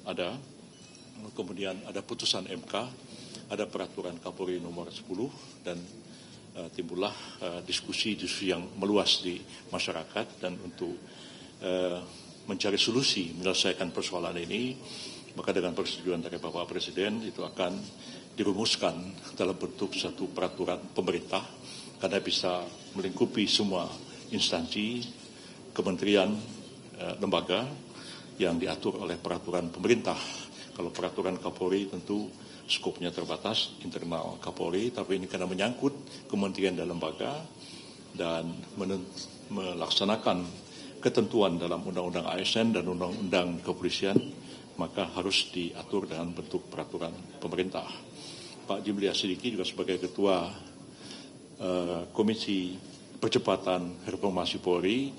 ada, kemudian ada putusan MK, ada peraturan Kapolri nomor 10, dan timbullah diskusi-diskusi yang meluas di masyarakat. Dan untuk mencari solusi menyelesaikan persoalan ini, maka dengan persetujuan dari Bapak Presiden itu akan dirumuskan dalam bentuk satu peraturan pemerintah, karena bisa melingkupi semua instansi, kementerian, lembaga yang diatur oleh peraturan pemerintah. Kalau peraturan Kapolri tentu skopnya terbatas, internal Kapolri, tapi ini karena menyangkut kementerian dan lembaga dan melaksanakan ketentuan dalam Undang-Undang ASN dan Undang-Undang Kepolisian, maka harus diatur dengan bentuk peraturan pemerintah. Pak Jimli Asidiki juga sebagai Ketua Komisi Percepatan Reformasi Polri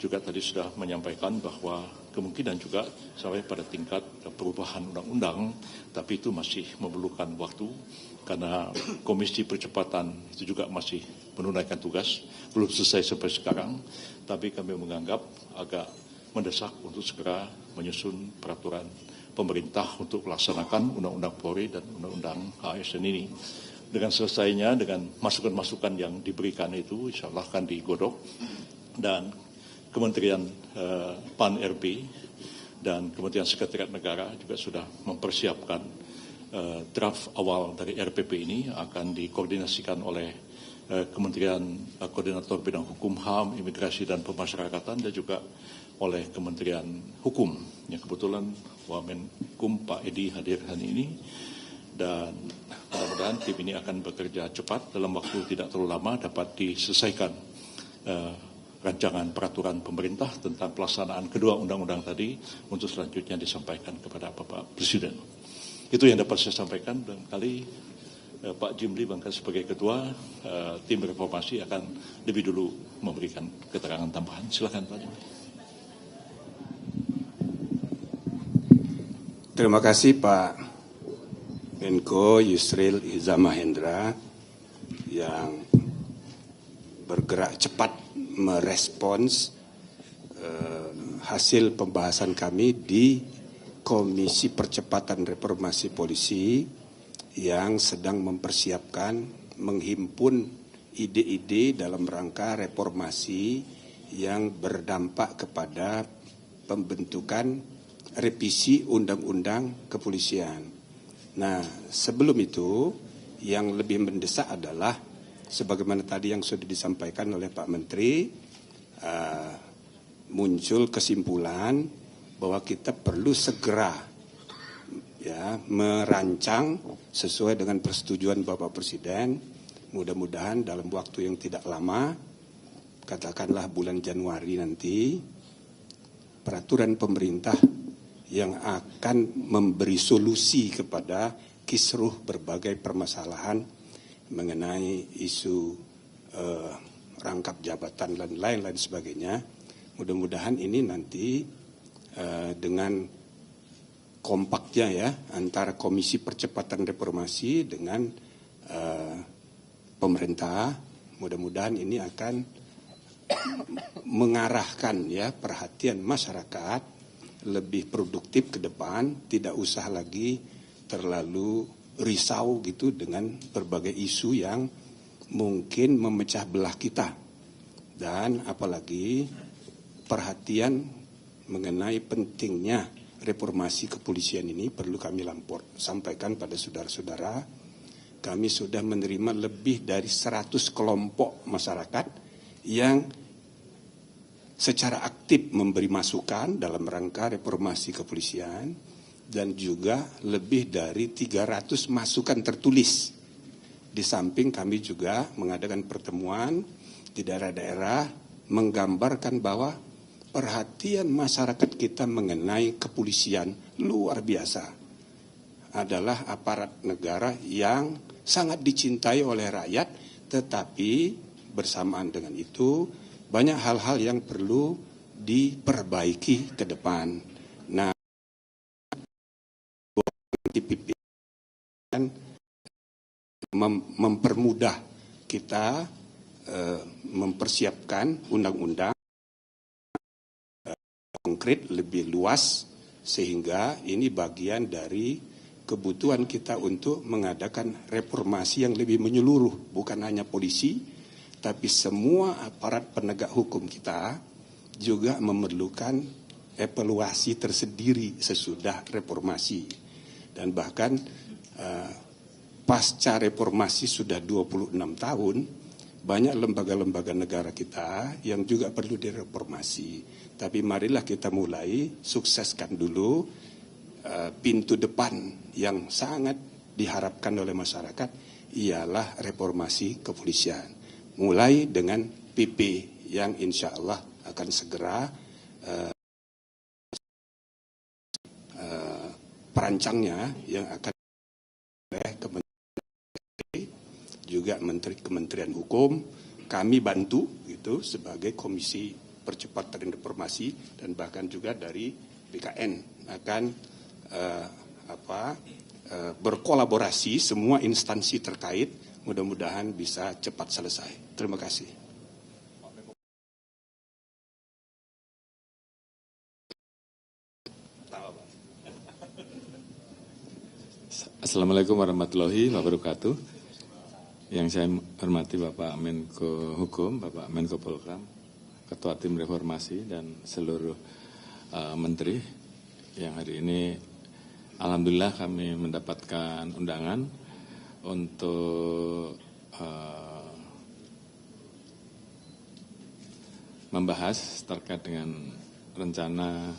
juga tadi sudah menyampaikan bahwa kemungkinan juga sampai pada tingkat perubahan undang-undang, tapi itu masih memerlukan waktu karena Komisi Percepatan itu juga masih menunaikan tugas, belum selesai sampai sekarang, tapi kami menganggap agak mendesak untuk segera menyusun peraturan pemerintah untuk melaksanakan Undang-Undang Polri dan Undang-Undang ASN ini. Dengan selesainya, dengan masukan-masukan yang diberikan itu, insya Allah akan digodok, dan Kementerian PAN-RB dan Kementerian Sekretariat Negara juga sudah mempersiapkan draft awal dari RPP ini, akan dikoordinasikan oleh Kementerian Koordinator Bidang Hukum, HAM, Imigrasi dan Pemasyarakatan, dan juga oleh Kementerian Hukum. Yang kebetulan Wamenkum Pak Edi hadir hari ini, dan mudah-mudahan tim ini akan bekerja cepat, dalam waktu tidak terlalu lama dapat diselesaikan rancangan peraturan pemerintah tentang pelaksanaan kedua undang-undang tadi untuk selanjutnya disampaikan kepada Bapak Presiden. Itu yang dapat saya sampaikan. Dan kali Pak Jimli Bangka sebagai Ketua tim reformasi akan lebih dulu memberikan keterangan tambahan. Silakan Pak Jimli. Terima kasih Pak Menko Yusril Iza Mahendra yang bergerak cepat merespons hasil pembahasan kami di Komisi Percepatan Reformasi Polisi yang sedang mempersiapkan menghimpun ide-ide dalam rangka reformasi yang berdampak kepada pembentukan revisi Undang-Undang Kepolisian. Nah, sebelum itu yang lebih mendesak adalah sebagaimana tadi yang sudah disampaikan oleh Pak Menteri, muncul kesimpulan bahwa kita perlu segera merancang sesuai dengan persetujuan Bapak Presiden. Mudah-mudahan dalam waktu yang tidak lama, katakanlah bulan Januari nanti, peraturan pemerintah yang akan memberi solusi kepada kisruh berbagai permasalahan mengenai isu rangkap jabatan dan lain-lain sebagainya. Mudah-mudahan ini nanti dengan kompaknya antara Komisi Percepatan Reformasi dengan pemerintah, mudah-mudahan ini akan mengarahkan perhatian masyarakat lebih produktif ke depan, tidak usah lagi terlalu risau gitu dengan berbagai isu yang mungkin memecah belah kita. Dan apalagi perhatian mengenai pentingnya reformasi kepolisian ini perlu kami sampaikan pada saudara-saudara. Kami sudah menerima lebih dari 100 kelompok masyarakat yang secara aktif memberi masukan dalam rangka reformasi kepolisian, dan juga lebih dari 300 masukan tertulis. Di samping kami juga mengadakan pertemuan di daerah-daerah menggambarkan bahwa perhatian masyarakat kita mengenai kepolisian luar biasa. Adalah aparat negara yang sangat dicintai oleh rakyat, tetapi bersamaan dengan itu banyak hal-hal yang perlu diperbaiki ke depan. Nah, mempermudah kita mempersiapkan undang-undang konkret lebih luas Sehingga ini bagian dari kebutuhan kita untuk mengadakan reformasi yang lebih menyeluruh, bukan hanya polisi, tapi semua aparat penegak hukum kita juga memerlukan evaluasi tersendiri sesudah reformasi. Dan bahkan pasca reformasi sudah 26 tahun, banyak lembaga-lembaga negara kita yang juga perlu direformasi. Tapi marilah kita mulai sukseskan dulu pintu depan yang sangat diharapkan oleh masyarakat ialah reformasi kepolisian. Mulai dengan PP yang insya Allah akan segera perancangnya yang akan oleh Kementerian juga Kementerian Hukum, kami bantu itu sebagai Komisi Percepatan Reformasi dan bahkan juga dari BKN akan berkolaborasi semua instansi terkait, mudah-mudahan bisa cepat selesai. Terima kasih. Assalamualaikum warahmatullahi wabarakatuh. Yang saya hormati Bapak Menko Hukum, Bapak Menko Polhukam, Ketua Tim Reformasi dan seluruh menteri yang hari ini alhamdulillah kami mendapatkan undangan untuk membahas terkait dengan rencana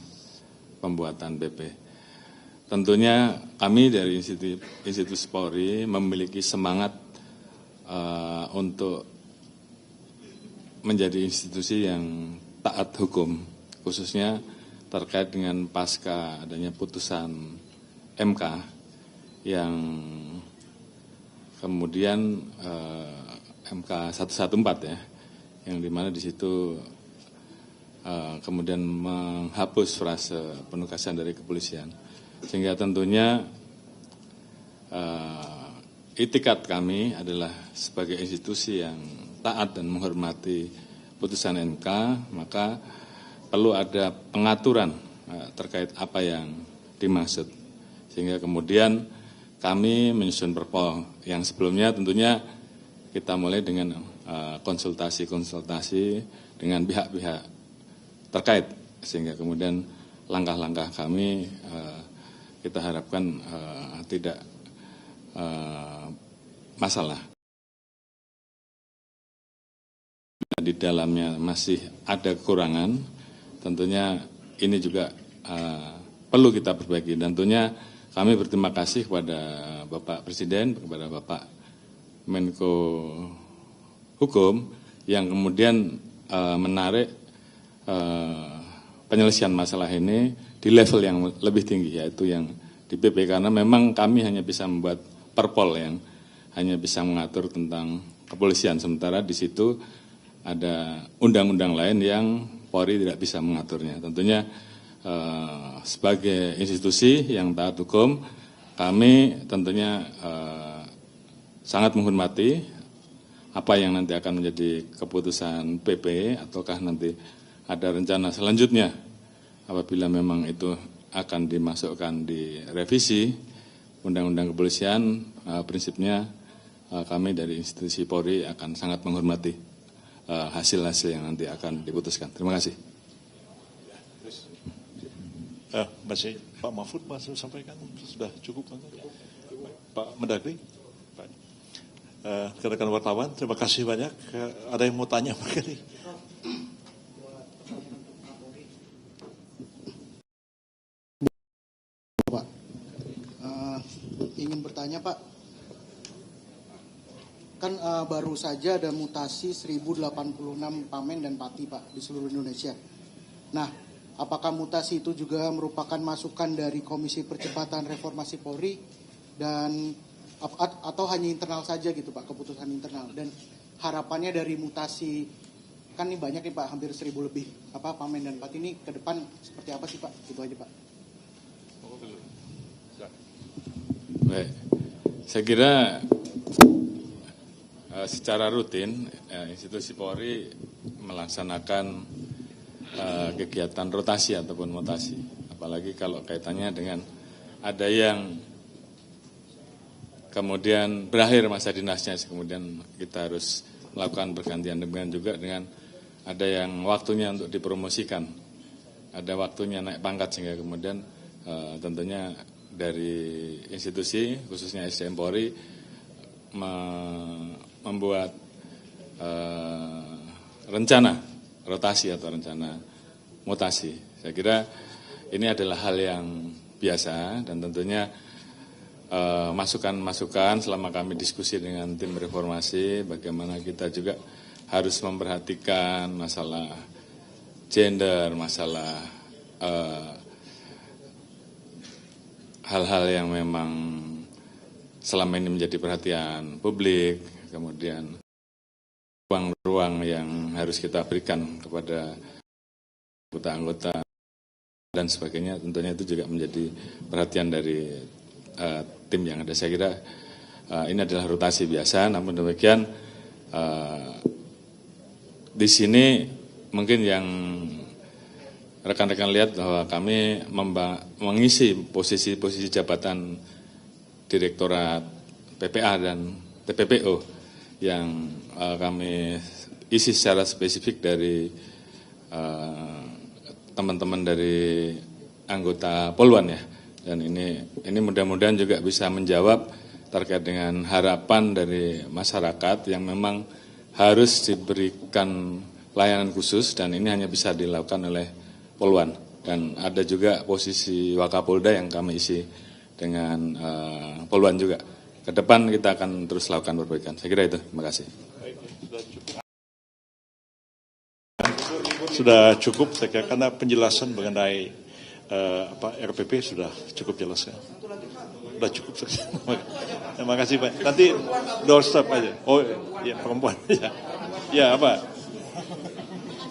pembuatan PP. Tentunya kami dari institusi Polri memiliki semangat untuk menjadi institusi yang taat hukum, khususnya terkait dengan pasca adanya putusan MK yang kemudian MK 114 ya, yang dimana di situ kemudian menghapus frase penugasan dari kepolisian. Sehingga tentunya itikat kami adalah sebagai institusi yang taat dan menghormati putusan MK, maka perlu ada pengaturan terkait apa yang dimaksud. Sehingga kemudian kami menyusun perpol yang sebelumnya tentunya kita mulai dengan konsultasi-konsultasi dengan pihak-pihak terkait. Sehingga kemudian langkah-langkah kami kita harapkan tidak masalah. Di dalamnya masih ada kekurangan, tentunya ini juga perlu kita perbaiki. Dan tentunya kami berterima kasih kepada Bapak Presiden, kepada Bapak Menko Hukum yang kemudian menarik penyelesaian masalah ini di level yang lebih tinggi, yaitu yang di PP, karena memang kami hanya bisa membuat perpol yang hanya bisa mengatur tentang kepolisian, sementara di situ ada undang-undang lain yang Polri tidak bisa mengaturnya. Tentunya sebagai institusi yang taat hukum, kami tentunya sangat menghormati apa yang nanti akan menjadi keputusan PP, ataukah nanti ada rencana selanjutnya apabila memang itu akan dimasukkan di revisi Undang-Undang Kepolisian. Prinsipnya kami dari institusi Polri akan sangat menghormati hasil-hasil yang nanti akan diputuskan. Terima kasih. Masih Pak Mahfud masih sampaikan sudah cukup. Pak Mendagri, rekan wartawan, terima kasih banyak. Ada yang mau tanya barangkali? Pak, ingin bertanya Pak, kan baru saja ada mutasi 1086 Pamen dan Pati Pak di seluruh Indonesia. Nah, apakah mutasi itu juga merupakan masukan dari Komisi Percepatan Reformasi Polri dan atau hanya internal saja gitu Pak, keputusan internal, dan harapannya dari mutasi, kan ini banyak nih Pak, hampir 1000 lebih Pamen dan Pati ini ke depan seperti apa sih Pak? Itu aja Pak. Baik, saya kira secara rutin institusi Polri melaksanakan kegiatan rotasi ataupun mutasi apalagi kalau kaitannya dengan ada yang kemudian berakhir masa dinasnya, kemudian kita harus melakukan pergantian, demikian juga dengan ada yang waktunya untuk dipromosikan, ada waktunya naik pangkat, sehingga kemudian tentunya dari institusi khususnya SDM Polri membuat rencana rotasi atau rencana mutasi. Saya kira ini adalah hal yang biasa dan tentunya masukan-masukan selama kami diskusi dengan tim reformasi, bagaimana kita juga harus memperhatikan masalah gender, masalah hal-hal yang memang selama ini menjadi perhatian publik, kemudian ruang-ruang yang harus kita berikan kepada anggota-anggota dan sebagainya, tentunya itu juga menjadi perhatian dari tim yang ada. Saya kira ini adalah rotasi biasa, namun demikian di sini mungkin yang rekan-rekan lihat bahwa kami mengisi posisi-posisi jabatan Direktorat PPA dan TPPO yang kami isi secara spesifik dari teman-teman dari anggota Polwan ya. Dan ini mudah-mudahan juga bisa menjawab terkait dengan harapan dari masyarakat yang memang harus diberikan layanan khusus dan ini hanya bisa dilakukan oleh Polwan. Dan ada juga posisi Wakapolda yang kami isi dengan Polwan juga. Ke depan kita akan terus lakukan perbaikan. Saya kira itu. Terima kasih. Sudah cukup, saya kira, karena penjelasan mengenai RPP sudah cukup jelas ya. Sudah cukup. Terima kasih Pak. Nanti doorstep aja. Oh ya perempuan. Ya apa?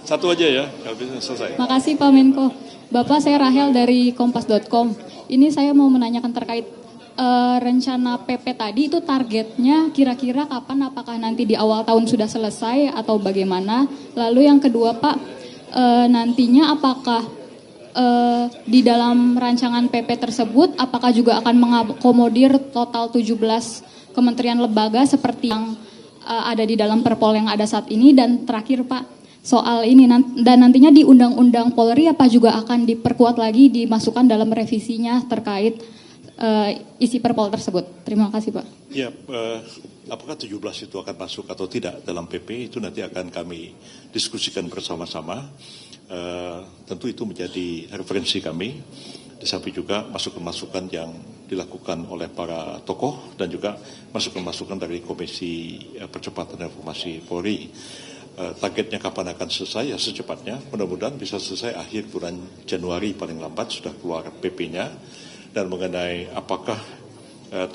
Satu aja ya, kalau bisa selesai. Makasih Pak Menko. Bapak, saya Rahel dari kompas.com. Ini saya mau menanyakan terkait rencana PP tadi, itu targetnya kira-kira kapan, apakah nanti di awal tahun sudah selesai atau bagaimana? Lalu yang kedua Pak, nantinya apakah di dalam rancangan PP tersebut apakah juga akan mengakomodir total 17 kementerian lembaga seperti yang ada di dalam Perpol yang ada saat ini? Dan terakhir Pak, soal ini dan nantinya di Undang-Undang Polri apa juga akan diperkuat lagi, dimasukkan dalam revisinya terkait isi Perpol tersebut? Terima kasih Pak. Ya, apakah 17 itu akan masuk atau tidak dalam PP itu nanti akan kami diskusikan bersama-sama. Tentu itu menjadi referensi kami. Di samping juga masukan-masukan yang dilakukan oleh para tokoh dan juga masukan-masukan dari Komisi Percepatan Reformasi Polri. Targetnya kapan akan selesai? Ya secepatnya. Mudah-mudahan bisa selesai akhir bulan Januari paling lambat sudah keluar PP-nya. Dan mengenai apakah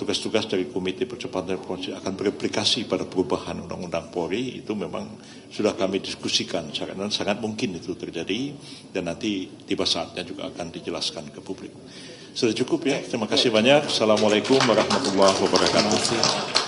tugas-tugas dari Komite Percepatan Reformasi akan bereplikasi pada perubahan Undang-Undang Polri, itu memang sudah kami diskusikan, dan sangat mungkin itu terjadi, dan nanti tiba saatnya juga akan dijelaskan ke publik. Sudah cukup ya, terima kasih banyak. Assalamualaikum warahmatullahi wabarakatuh.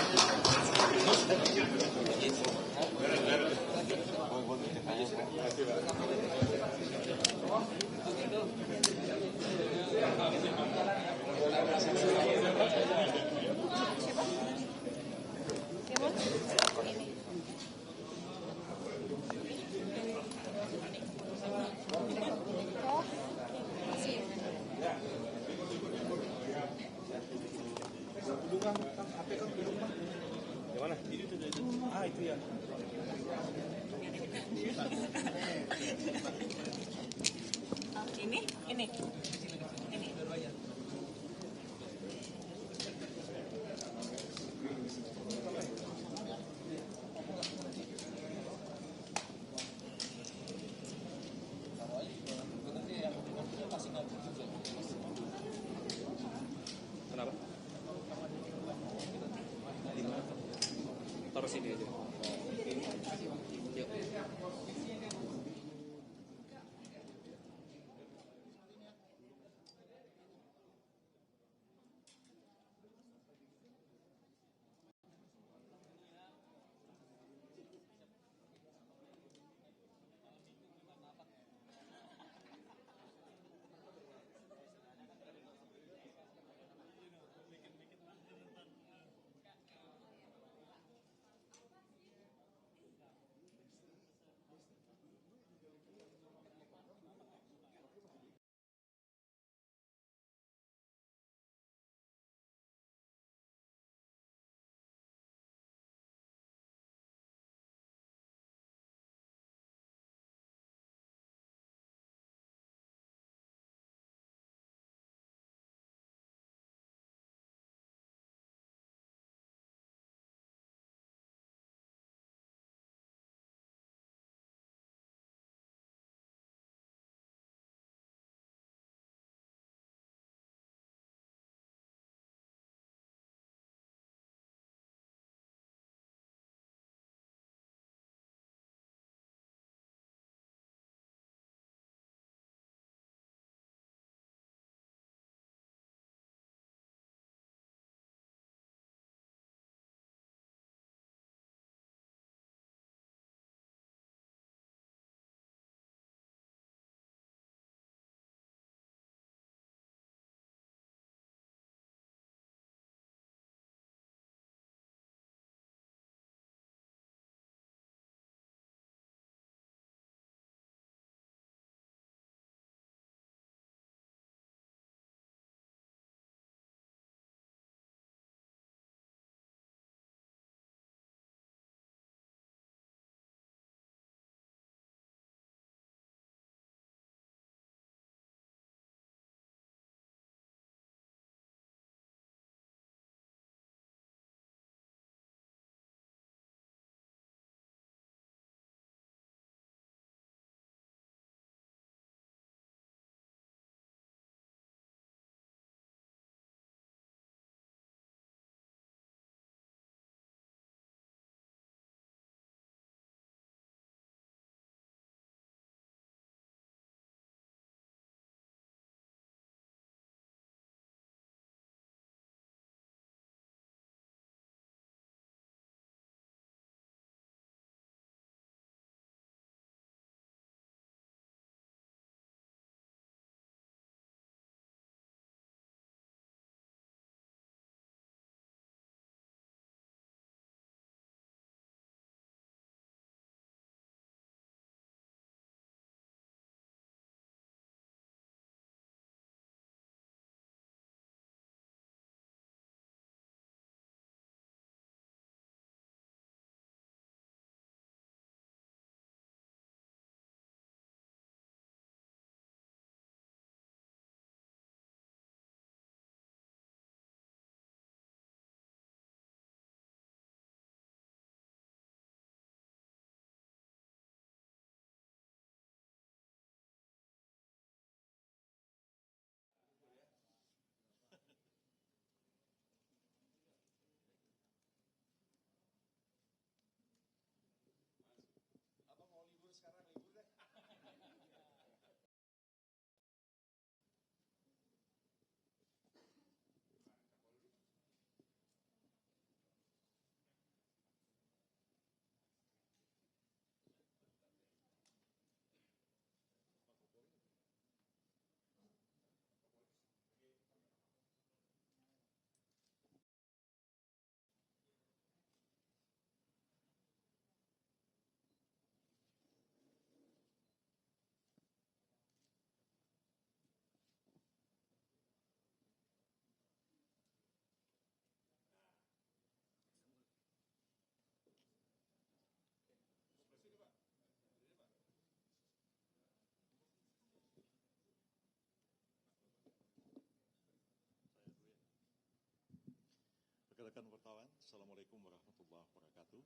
Rekan wartawan, Assalamualaikum warahmatullahi wabarakatuh.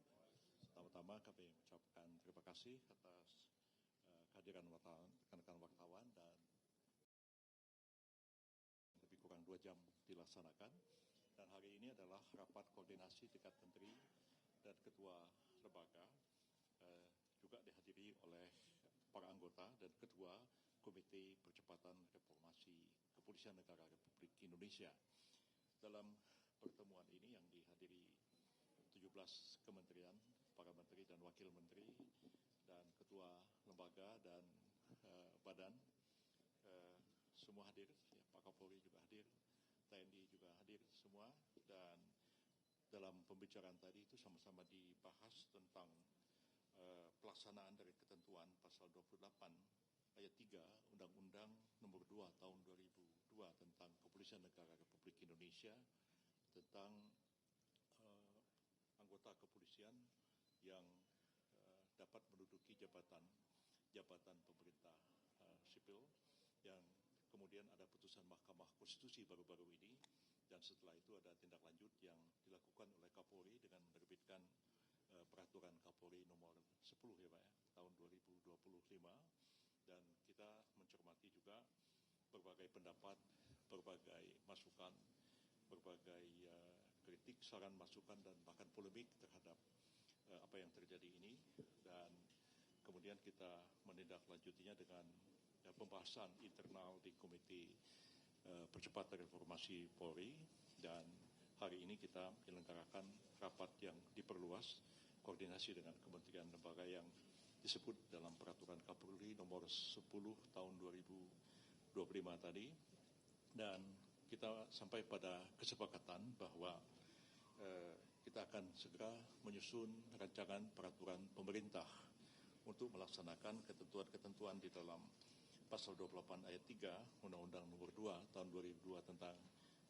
Pertama-tama kami mengucapkan terima kasih atas kehadiran rekan-rekan wartawan dan lebih kurang 2 jam dilaksanakan. Dan hari ini adalah rapat koordinasi tingkat menteri dan ketua lembaga, juga dihadiri oleh para anggota dan ketua Komite Percepatan Reformasi Kepolisian Negara Republik Indonesia. Dalam pertemuan ini yang dihadiri 17 kementerian, para menteri dan wakil menteri, dan ketua lembaga dan badan, semua hadir, ya, Pak Kapolri juga hadir, TNI juga hadir semua, dan dalam pembicaraan tadi itu sama-sama dibahas tentang pelaksanaan dari ketentuan pasal 28 ayat 3 Undang-Undang Nomor 2 Tahun 2002 tentang Kepolisian Negara Republik Indonesia tentang anggota kepolisian yang dapat menduduki jabatan pemerintah sipil, yang kemudian ada putusan Mahkamah Konstitusi baru-baru ini, dan setelah itu ada tindak lanjut yang dilakukan oleh Kapolri dengan menerbitkan peraturan Kapolri nomor 10 ya Pak ya, tahun 2025, dan kita mencermati juga berbagai pendapat, berbagai masukan, berbagai kritik, saran, masukan, dan bahkan polemik terhadap apa yang terjadi ini, dan kemudian kita menindaklanjutinya dengan pembahasan internal di Komite Percepatan Reformasi Polri, dan hari ini kita menyelenggarakan rapat yang diperluas koordinasi dengan kementerian lembaga yang disebut dalam peraturan Kapolri nomor 10 tahun 2025 tadi, dan kita sampai pada kesepakatan bahwa kita akan segera menyusun rancangan peraturan pemerintah untuk melaksanakan ketentuan-ketentuan di dalam pasal 28 ayat 3 Undang-Undang Nomor 2 Tahun 2002 tentang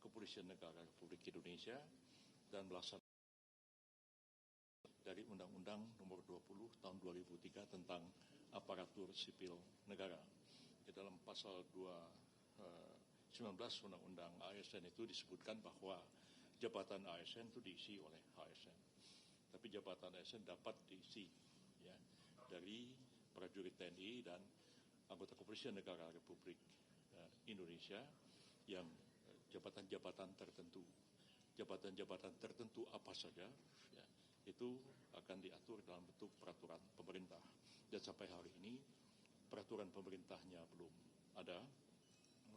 Kepolisian Negara Republik Indonesia, dan melaksanakan dari Undang-Undang Nomor 20 Tahun 2003 tentang Aparatur Sipil Negara. Di dalam pasal 19 Undang-Undang ASN itu disebutkan bahwa jabatan ASN itu diisi oleh ASN. Tapi jabatan ASN dapat diisi ya, dari prajurit TNI dan anggota Kepolisian Negara Republik Indonesia yang jabatan-jabatan tertentu. Jabatan-jabatan tertentu apa saja ya, itu akan diatur dalam bentuk peraturan pemerintah. Dan sampai hari ini peraturan pemerintahnya belum ada.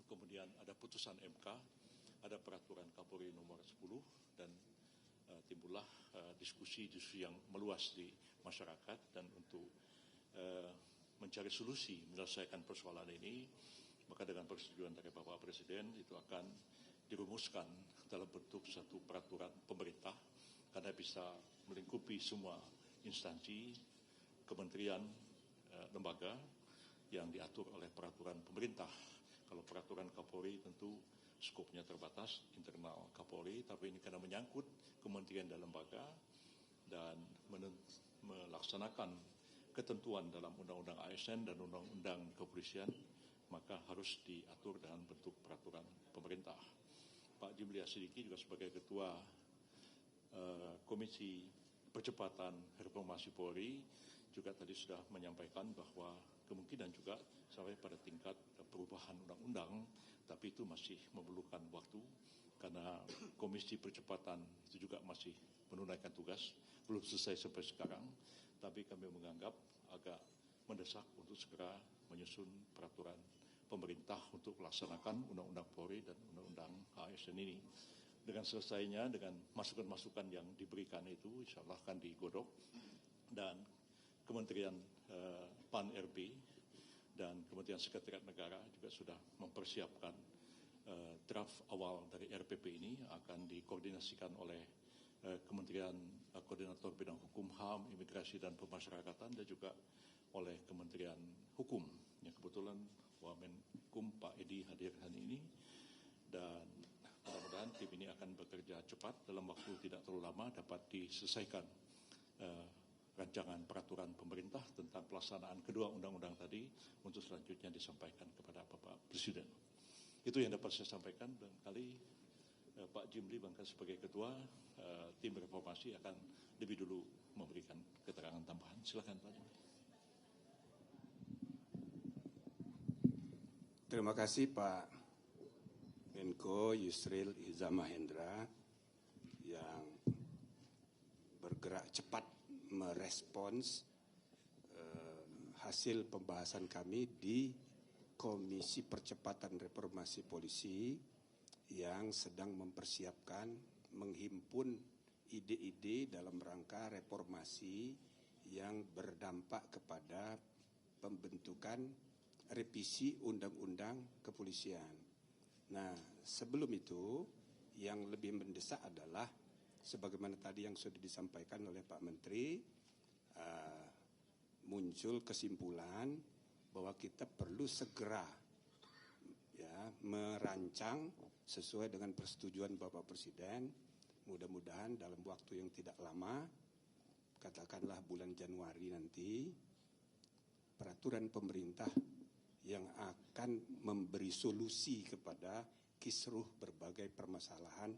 Kemudian ada putusan MK, ada peraturan Kapolri nomor 10, dan timbullah diskusi-diskusi yang meluas di masyarakat, dan untuk mencari solusi menyelesaikan persoalan ini, maka dengan persetujuan dari Bapak Presiden itu akan dirumuskan dalam bentuk satu peraturan pemerintah, karena bisa melingkupi semua instansi, kementerian, lembaga yang diatur oleh peraturan pemerintah. Kalau peraturan Kapolri tentu skopnya terbatas, internal Kapolri, tapi ini karena menyangkut kementerian dan lembaga dan melaksanakan ketentuan dalam Undang-Undang ASN dan Undang-Undang Kepolisian, maka harus diatur dengan bentuk peraturan pemerintah. Pak Jimli Asidiki juga sebagai Ketua Komisi Percepatan Reformasi Polri juga tadi sudah menyampaikan bahwa kemungkinan juga sampai pada tingkat perubahan undang-undang, tapi itu masih memerlukan waktu karena Komisi Percepatan itu juga masih menunaikan tugas, belum selesai sampai sekarang, tapi kami menganggap agak mendesak untuk segera menyusun peraturan pemerintah untuk melaksanakan Undang-Undang Polri dan Undang-Undang ASN ini. Dengan selesainya, dengan masukan-masukan yang diberikan itu, insya Allah akan digodok, dan Kementerian PAN-RB dan Kementerian Sekretariat Negara juga sudah mempersiapkan draft awal dari RPP ini, akan dikoordinasikan oleh Kementerian Koordinator Bidang Hukum, HAM, Imigrasi dan Pemasyarakatan, dan juga oleh Kementerian Hukum. Yang kebetulan Wamenkum Pak Edi hadir hari ini, dan mudah-mudahan tim ini akan bekerja cepat, dalam waktu tidak terlalu lama dapat diselesaikan rancangan peraturan pemerintah tentang pelaksanaan kedua undang-undang tadi untuk selanjutnya disampaikan kepada Bapak Presiden. Itu yang dapat saya sampaikan, dan kali Pak Jimli Bangka sebagai ketua, tim reformasi akan lebih dulu memberikan keterangan tambahan. Silakan Pak Jimli. Terima kasih Pak Menko Yusril Iza Mahendra yang bergerak cepat merespons hasil pembahasan kami di Komisi Percepatan Reformasi Polisi yang sedang mempersiapkan menghimpun ide-ide dalam rangka reformasi yang berdampak kepada pembentukan revisi Undang-Undang Kepolisian. Nah, sebelum itu yang lebih mendesak adalah sebagaimana tadi yang sudah disampaikan oleh Pak Menteri, muncul kesimpulan bahwa kita perlu segera merancang sesuai dengan persetujuan Bapak Presiden, mudah-mudahan dalam waktu yang tidak lama, katakanlah bulan Januari nanti, peraturan pemerintah yang akan memberi solusi kepada kisruh berbagai permasalahan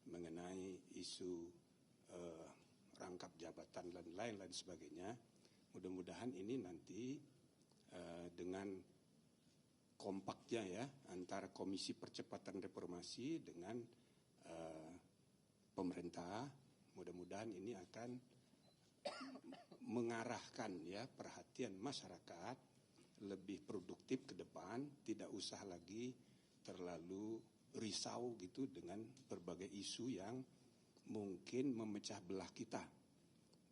mengenai isu rangkap jabatan dan lain-lain sebagainya. Mudah-mudahan ini nanti dengan kompaknya ya antara Komisi Percepatan Reformasi dengan pemerintah, mudah-mudahan ini akan mengarahkan ya perhatian masyarakat lebih produktif ke depan, tidak usah lagi terlalu risau gitu dengan berbagai isu yang mungkin memecah belah kita.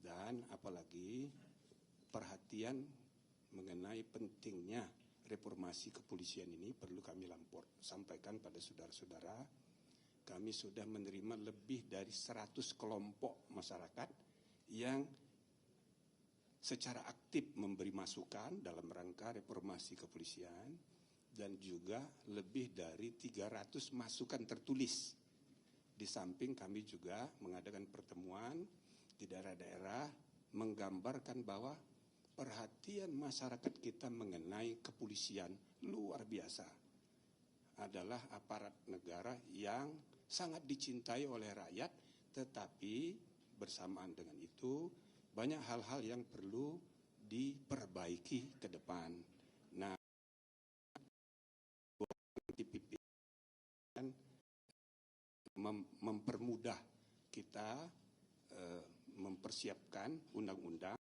Dan apalagi perhatian mengenai pentingnya reformasi kepolisian ini perlu kami sampaikan pada saudara-saudara. Kami sudah menerima lebih dari 100 kelompok masyarakat yang secara aktif memberi masukan dalam rangka reformasi kepolisian dan juga lebih dari 300 masukan tertulis. Di samping kami juga mengadakan pertemuan di daerah-daerah menggambarkan bahwa perhatian masyarakat kita mengenai kepolisian luar biasa. Adalah aparat negara yang sangat dicintai oleh rakyat, tetapi bersamaan dengan itu banyak hal-hal yang perlu diperbaiki ke depan. Nah, mempermudah kita mempersiapkan undang-undang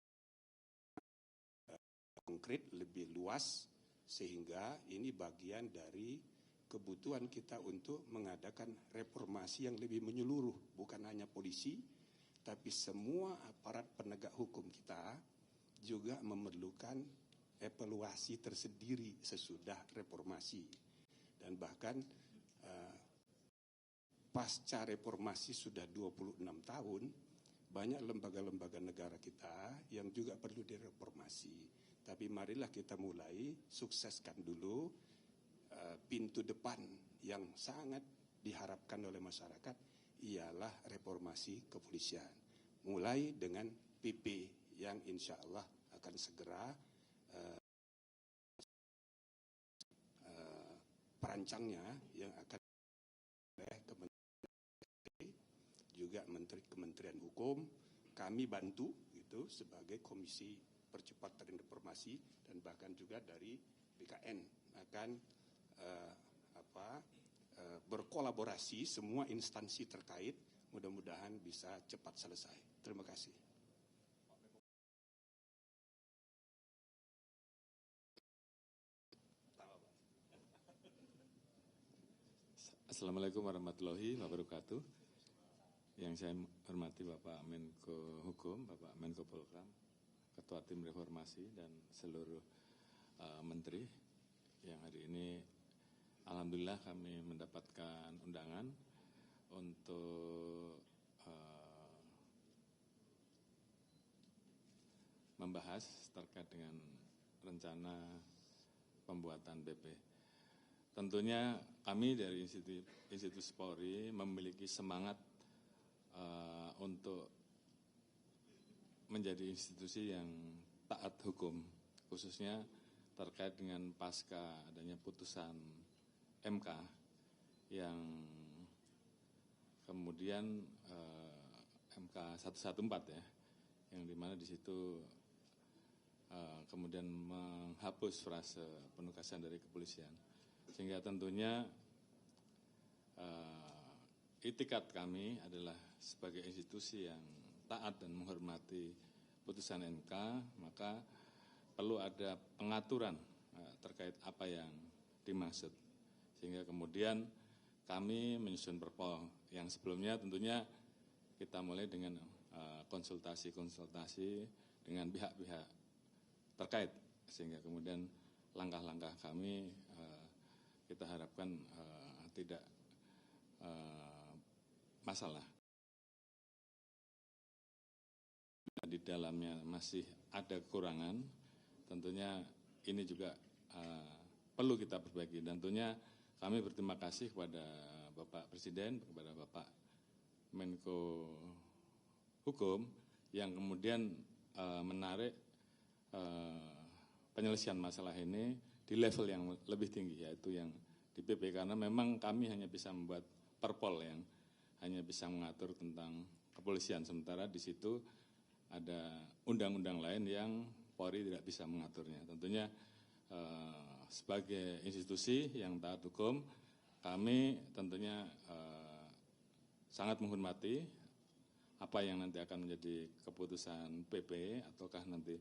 konkret lebih luas, sehingga ini bagian dari kebutuhan kita untuk mengadakan reformasi yang lebih menyeluruh, bukan hanya polisi, tapi semua aparat penegak hukum kita juga memerlukan evaluasi tersendiri sesudah reformasi. Dan bahkan pasca reformasi sudah 26 tahun, banyak lembaga-lembaga negara kita yang juga perlu direformasi. Tapi marilah kita mulai sukseskan dulu pintu depan yang sangat diharapkan oleh masyarakat ialah reformasi kepolisian. Mulai dengan PP yang insya Allah akan segera perancangnya yang akan oleh Kementerian juga Kementerian Hukum, kami bantu gitu sebagai Komisi Percepatan Reformasi dan bahkan juga dari BKN akan berkolaborasi semua instansi terkait, mudah-mudahan bisa cepat selesai. Terima kasih. Assalamualaikum warahmatullahi wabarakatuh. Yang saya hormati Bapak Menko Hukum, Bapak Menko Polhukam, Ketua Tim Reformasi dan seluruh menteri yang hari ini alhamdulillah kami mendapatkan undangan untuk membahas terkait dengan rencana pembuatan BP. Tentunya kami dari Institusi Polri memiliki semangat untuk menjadi institusi yang taat hukum, khususnya terkait dengan pasca adanya putusan MK yang kemudian MK 114 ya, yang dimana di situ kemudian menghapus frase penugasan dari kepolisian, sehingga tentunya itikat kami adalah sebagai institusi yang taat dan menghormati putusan MK, maka perlu ada pengaturan terkait apa yang dimaksud, sehingga kemudian kami menyusun perpol yang sebelumnya tentunya kita mulai dengan konsultasi dengan pihak-pihak terkait, sehingga kemudian langkah-langkah kami kita harapkan tidak masalah. Di dalamnya masih ada kekurangan, tentunya ini juga perlu kita perbaiki, dan tentunya kami berterima kasih kepada Bapak Presiden, kepada Bapak Menko Hukum yang kemudian menarik penyelesaian masalah ini di level yang lebih tinggi, yaitu yang di PP, karena memang kami hanya bisa membuat perpol yang hanya bisa mengatur tentang kepolisian, sementara di situ ada undang-undang lain yang Polri tidak bisa mengaturnya. Tentunya sebagai institusi yang taat hukum, kami tentunya sangat menghormati apa yang nanti akan menjadi keputusan PP, ataukah nanti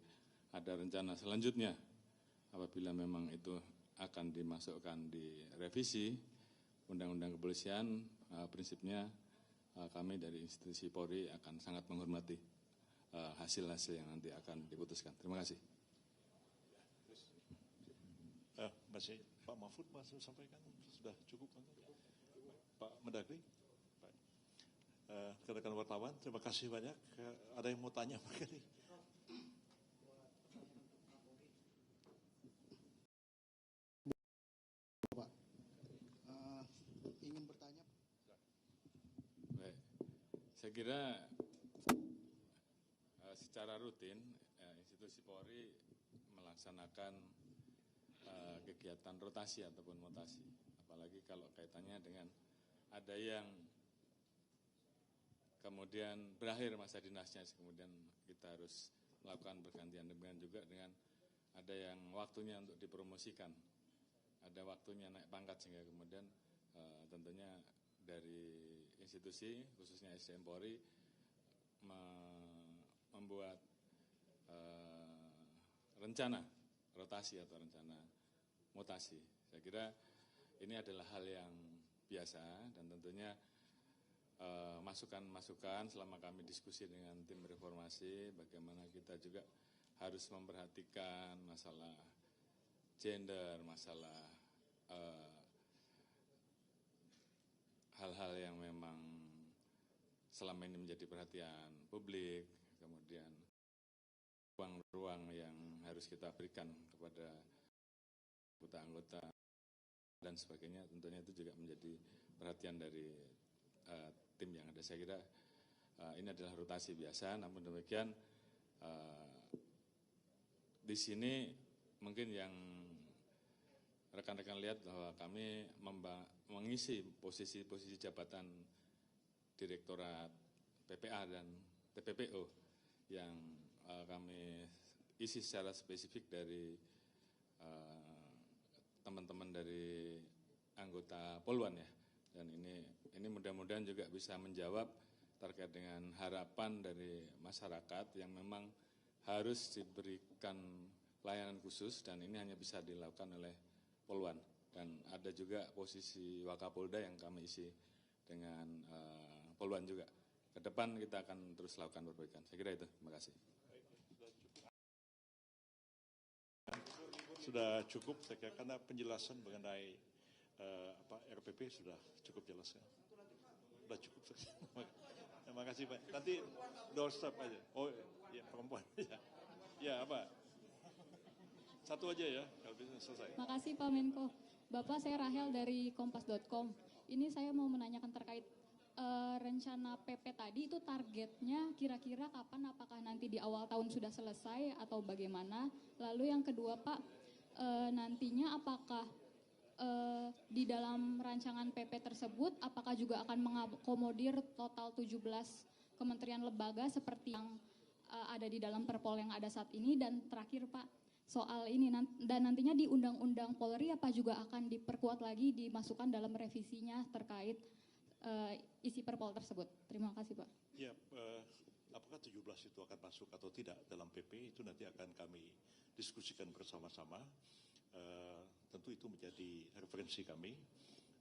ada rencana selanjutnya apabila memang itu akan dimasukkan di revisi Undang-Undang Kepolisian. Prinsipnya kami dari institusi Polri akan sangat menghormati hasil-hasil yang nanti akan diputuskan. Terima kasih. Masih Pak Mahfud masih sampaikan, sudah cukup Pak Mendagri, rekan-rekan wartawan, terima kasih banyak. Ada yang mau tanya Pak? Pak, ingin bertanya. Baik, saya kira secara rutin institusi Polri melaksanakan kegiatan rotasi ataupun mutasi, apalagi kalau kaitannya dengan ada yang kemudian berakhir masa dinasnya, kemudian kita harus melakukan pergantian, dengan juga dengan ada yang waktunya untuk dipromosikan, ada waktunya naik pangkat, sehingga kemudian tentunya dari institusi khususnya SDM Polri membuat rencana rotasi atau rencana mutasi. Saya kira ini adalah hal yang biasa, dan tentunya masukan-masukan selama kami diskusi dengan tim reformasi, bagaimana kita juga harus memperhatikan masalah gender, masalah hal-hal yang memang selama ini menjadi perhatian publik, kemudian ruang-ruang yang harus kita berikan kepada anggota-anggota dan sebagainya, tentunya itu juga menjadi perhatian dari tim yang ada. Saya kira ini adalah rotasi biasa, namun demikian di sini mungkin yang rekan-rekan lihat bahwa kami mengisi posisi-posisi jabatan Direktorat PPA dan TPPO yang kami isi secara spesifik dari teman-teman dari anggota Polwan ya, dan ini mudah-mudahan juga bisa menjawab terkait dengan harapan dari masyarakat yang memang harus diberikan layanan khusus, dan ini hanya bisa dilakukan oleh Polwan, dan ada juga posisi Wakapolda yang kami isi dengan Polwan juga. Ke depan kita akan terus lakukan perbaikan. Saya kira itu. Terima kasih. Sudah cukup, saya kira, karena penjelasan mengenai RPP sudah cukup jelas ya. Sudah cukup. Terima kasih Pak. Nanti doorstep aja. Oh ya, perempuan. Ya apa? Satu aja ya, kalau bisa selesai. Makasih Pak Menko. Bapak, saya Rahel dari kompas.com. Ini saya mau menanyakan terkait rencana PP tadi, itu targetnya kira-kira kapan, apakah nanti di awal tahun sudah selesai atau bagaimana? Lalu yang kedua Pak, nantinya apakah di dalam rancangan PP tersebut apakah juga akan mengakomodir total 17 kementerian lembaga seperti yang ada di dalam Perpol yang ada saat ini? Dan terakhir Pak, soal ini dan nantinya di Undang-Undang Polri apa juga akan diperkuat lagi, dimasukkan dalam revisinya terkait isi Perpol tersebut? Terima kasih Pak. Ya, apakah 17 itu akan masuk atau tidak dalam PP itu nanti akan kami diskusikan bersama-sama. Tentu itu menjadi referensi kami,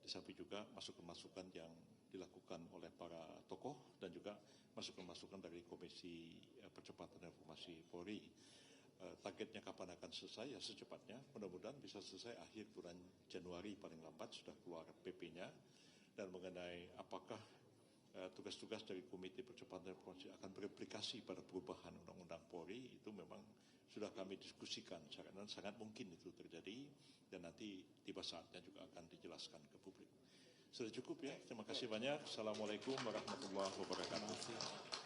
di samping juga masukan-masukan yang dilakukan oleh para tokoh dan juga masukan-masukan dari Komisi Percepatan Reformasi Polri. Targetnya kapan akan selesai? Ya secepatnya, mudah-mudahan bisa selesai akhir bulan Januari paling lambat sudah keluar PP-nya. Dan mengenai apakah tugas-tugas dari Komite Percepatan Reformasi akan bereplikasi pada perubahan Undang-Undang Polri, itu memang sudah kami diskusikan, dan sangat mungkin itu terjadi, dan nanti tiba saatnya juga akan dijelaskan ke publik. Sudah cukup ya, terima kasih banyak. Assalamualaikum warahmatullahi wabarakatuh.